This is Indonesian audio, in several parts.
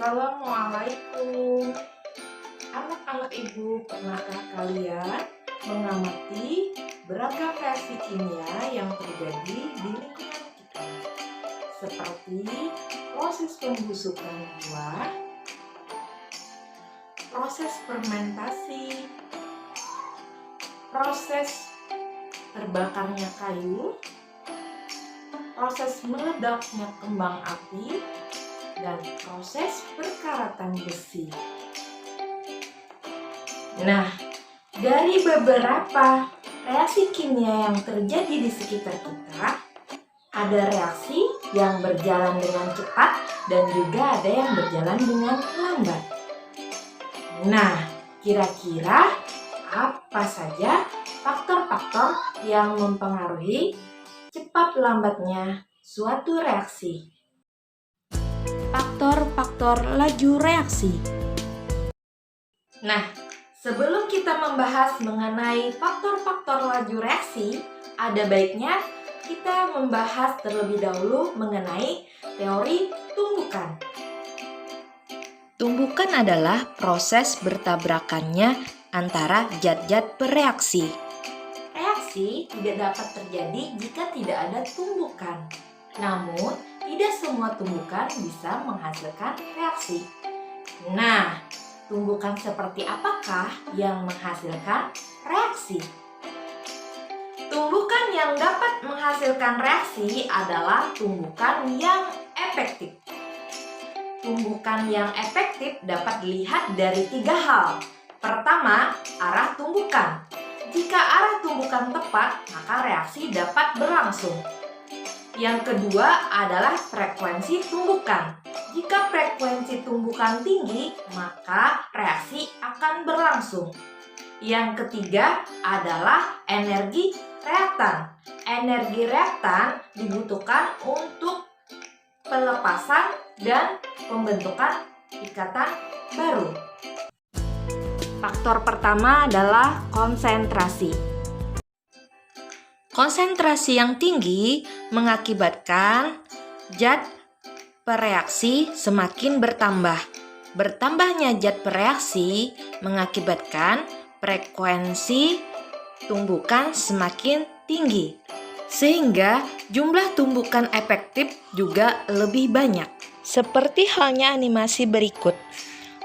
Assalamualaikum. Anak-anak ibu, pernahkah kalian mengamati beragam reaksi kimia yang terjadi di lingkungan kita? Seperti proses pembusukan buah, proses fermentasi, proses terbakarnya kayu, proses meledaknya kembang api, dan proses perkaratan besi. Nah, dari beberapa reaksi kimia yang terjadi di sekitar kita, ada reaksi yang berjalan dengan cepat dan juga ada yang berjalan dengan lambat. Nah, kira-kira apa saja faktor-faktor yang mempengaruhi cepat lambatnya suatu reaksi? Faktor-faktor laju reaksi. Nah, sebelum kita membahas mengenai faktor-faktor laju reaksi, ada baiknya kita membahas terlebih dahulu mengenai teori tumbukan. Tumbukan adalah proses bertabrakannya antara zat-zat bereaksi. Reaksi tidak dapat terjadi jika tidak ada tumbukan. Namun, tidak semua tumbukan bisa menghasilkan reaksi. Nah, tumbukan seperti apakah yang menghasilkan reaksi? Tumbukan yang dapat menghasilkan reaksi adalah tumbukan yang efektif. Tumbukan yang efektif dapat dilihat dari 3 hal. Pertama, arah tumbukan. Jika arah tumbukan tepat, maka reaksi dapat berlangsung. Yang kedua adalah frekuensi tumbukan. Jika frekuensi tumbukan tinggi, maka reaksi akan berlangsung. Yang ketiga adalah energi reaktan. Energi reaktan dibutuhkan untuk pelepasan dan pembentukan ikatan baru. Faktor pertama adalah konsentrasi. Konsentrasi yang tinggi mengakibatkan zat bereaksi semakin bertambah. Bertambahnya zat bereaksi mengakibatkan frekuensi tumbukan semakin tinggi, sehingga jumlah tumbukan efektif juga lebih banyak. Seperti halnya animasi berikut.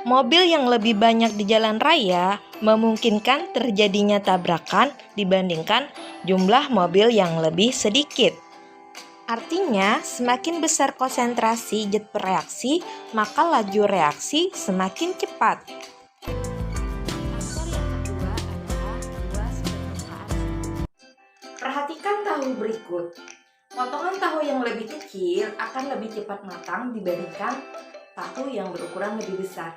Mobil yang lebih banyak di jalan raya memungkinkan terjadinya tabrakan dibandingkan jumlah mobil yang lebih sedikit. Artinya, semakin besar konsentrasi zat bereaksi, maka laju reaksi semakin cepat. Perhatikan tahu berikut. Potongan tahu yang lebih kecil akan lebih cepat matang dibandingkan tahu yang berukuran lebih besar.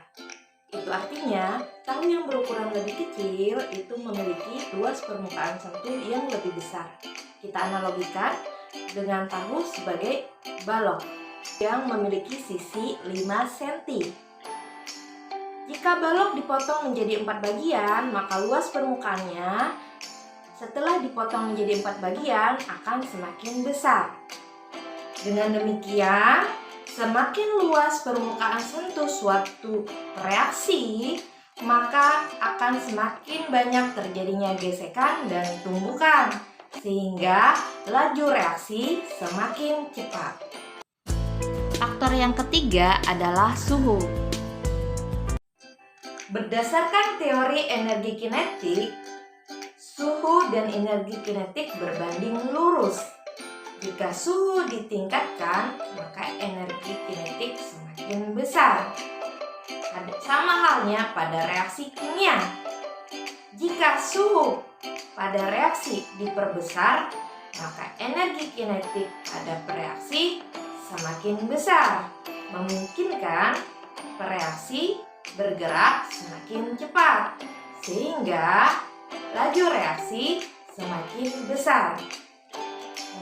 Itu artinya, tahu yang berukuran lebih kecil itu memiliki luas permukaan sentuh yang lebih besar. Kita analogikan dengan tahu sebagai balok yang memiliki sisi 5 cm. Jika balok dipotong menjadi 4 bagian, maka luas permukaannya setelah dipotong menjadi 4 bagian akan semakin besar. Dengan demikian, semakin luas permukaan sentuh suatu reaksi, maka akan semakin banyak terjadinya gesekan dan tumbukan, sehingga laju reaksi semakin cepat. Faktor yang ketiga adalah suhu. Berdasarkan teori energi kinetik, suhu dan energi kinetik berbanding lurus. Jika suhu ditingkatkan, maka energi kinetik semakin besar. Sama halnya pada reaksi kimia. Jika suhu pada reaksi diperbesar, maka energi kinetik pada reaksi semakin besar, memungkinkan reaksi bergerak semakin cepat, sehingga laju reaksi semakin besar.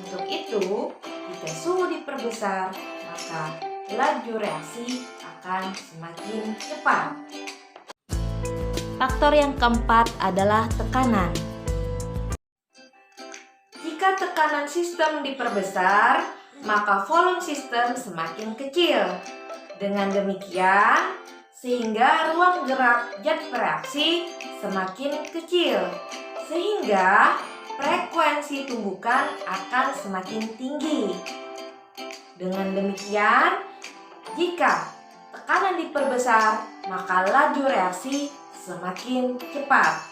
Untuk itu, jika suhu diperbesar, maka laju reaksi akan semakin cepat. Faktor yang keempat adalah tekanan. Jika tekanan sistem diperbesar, maka volume sistem semakin kecil. Dengan demikian, sehingga ruang gerak zat bereaksi semakin kecil, sehingga frekuensi tumbukan akan semakin tinggi. Dengan demikian, jika tekanan diperbesar, maka laju reaksi semakin cepat.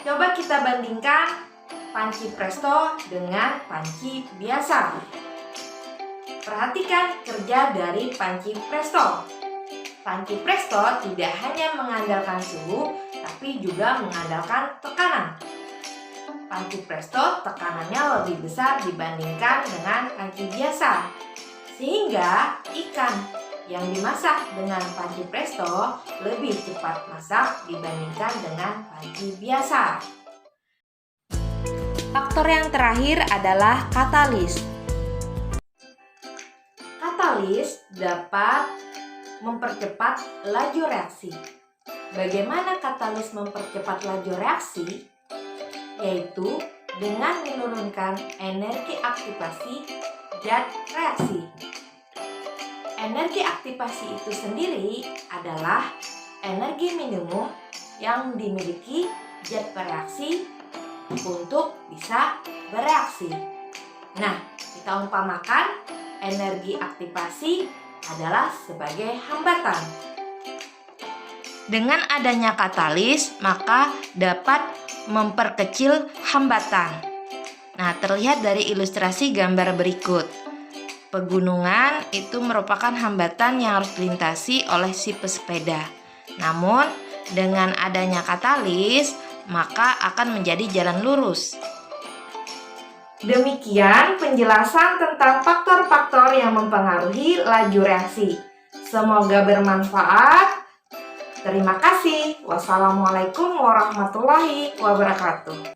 Coba kita bandingkan panci presto dengan panci biasa. Perhatikan kerja dari panci presto. Panci presto tidak hanya mengandalkan suhu, tapi juga mengandalkan tekanan. Panci presto tekanannya lebih besar dibandingkan dengan panci biasa, sehingga ikan yang dimasak dengan panci presto lebih cepat masak dibandingkan dengan panci biasa. Faktor yang terakhir adalah katalis. Katalis dapat mempercepat laju reaksi. Bagaimana katalis mempercepat laju reaksi? Yaitu dengan menurunkan energi aktivasi zat reaksi. Energi aktivasi itu sendiri adalah energi minimum yang dimiliki zat bereaksi untuk bisa bereaksi. Nah, kita umpamakan energi aktivasi adalah sebagai hambatan. Dengan adanya katalis, maka dapat memperkecil hambatan. Nah, terlihat dari ilustrasi gambar berikut. Pegunungan itu merupakan hambatan yang harus dilintasi oleh si pesepeda. Namun, dengan adanya katalis, maka akan menjadi jalan lurus. Demikian penjelasan tentang faktor-faktor yang mempengaruhi laju reaksi. Semoga bermanfaat. Terima kasih. Wassalamualaikum warahmatullahi wabarakatuh.